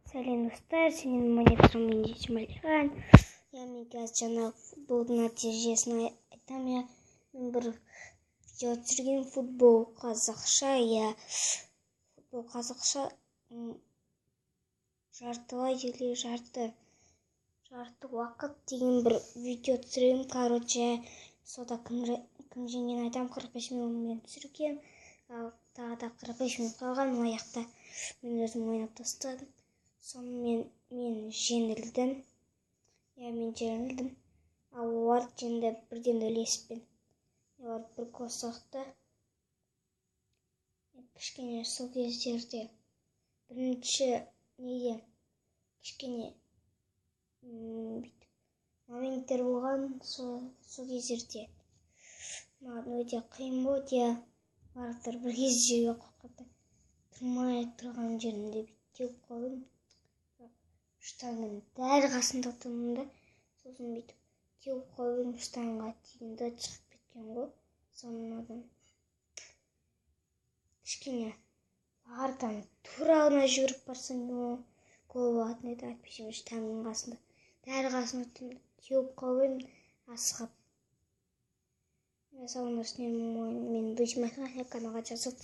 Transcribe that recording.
Сәлем достар, сенің мониторым мен Малихан. Мен қазір жаңа футболдың нәтижесін айтамын. Мен бір видео түсірген футбол қазақша, футбол қазақша жартылай или жарты уақыт деген бір видео түсірген. Сода кім жеңгенін айтамын. 45 минутымен түсірген. Тағы да 45 минут қалған. Аяқта мен өзім ойнап тастадым. Сонымен мен жеңілдім. Ал олар жеңді бірден ілеспен. Олар бір гол соқты. Кішкене сол кездерде бірінші кішкене моменттер болған. Сол кездерде маған өте қиын болды. Барлықтар бір кезде қорқады. Тұрмай тұрған жерімде теуіп қалдым. Штангын дәл қасында тұрмын да, сосын бүйтіп теуіп қалдым, штанға тиімді шығып кеткен ғой. Сонан кішкене ардан тура ғана жүгіріп барсам, гол болатын еді. Әйтпесе штангын қасында, дәл қасында теуіп қалдым, асығып. Соның үстіне мен бұйшым каналға жазып